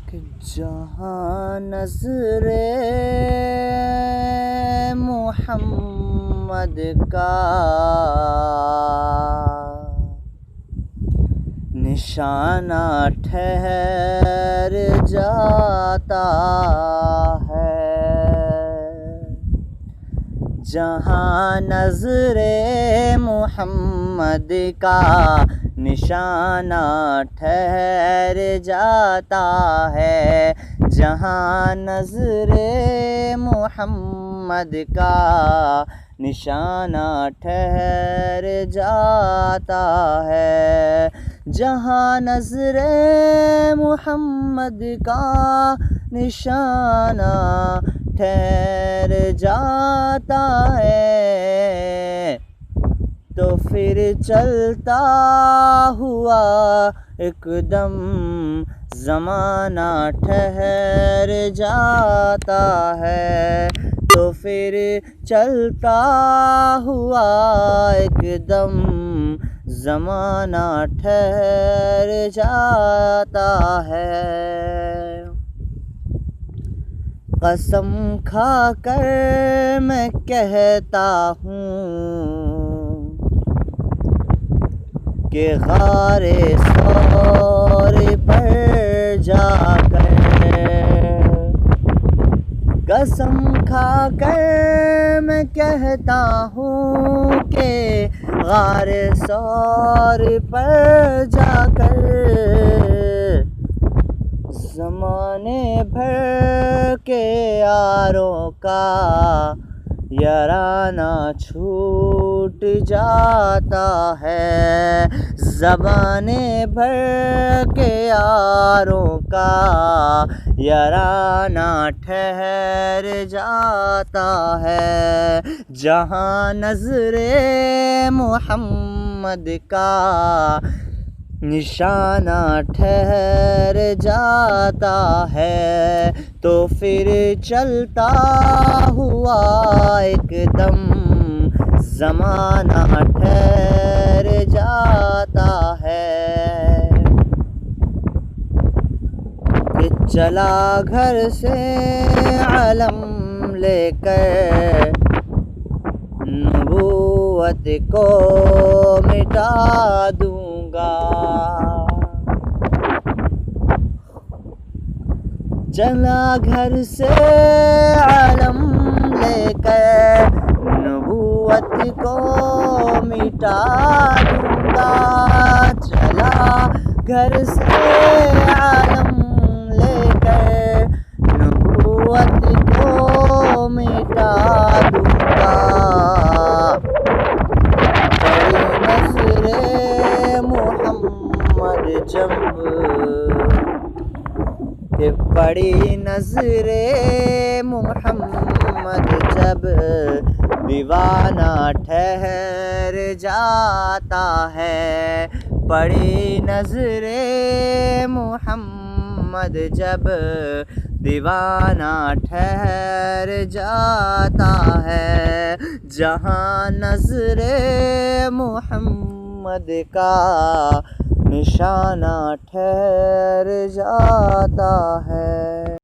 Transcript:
کہ جہاں نظر محمد کا نشانہ ٹھہر جاتا ہے، جہاں نظر محمد کا نشانہ ٹھہر جاتا ہے، جہاں نظر محمد کا نشانہ ٹھہر جاتا ہے، جہاں نظر محمد کا نشانہ ٹھہر جاتا ہے، تو پھر چلتا ہوا ایک دم زمانہ ٹھہر جاتا ہے، تو پھر چلتا ہوا ایک دم زمانہ ٹھہر جاتا ہے۔ قسم کھا کر میں کہتا ہوں کہ غار ثور پر جا کر، قسم کھا کر میں کہتا ہوں کہ غار ثور پر جا کر زمانے بھر کے یاروں کا یارانہ چھوٹ جاتا ہے، زمانے بھر کے یاروں کا یارانہ ٹھہر جاتا ہے، جہاں نظر محمد کا نشانہ ٹھہر جاتا ہے، تو پھر چلتا ہوا ایک دم زمانہ ٹھہر جاتا ہے، کہ چلا گھر سے علم لے کر نبوت کو مٹا دوں گا، چلا گھر سے علم لے کر نبوت کو مٹا دوں گا، چلا گھر سے علم لے کر نبوت کو مٹا دوں گا، بڑی نظر محمد جب دیوانہ ٹھہر جاتا ہے، بڑی نظر محمد جب دیوانہ ٹھہر جاتا ہے، جہاں نظر محمد کا نشانہ ٹھہر جاتا ہے۔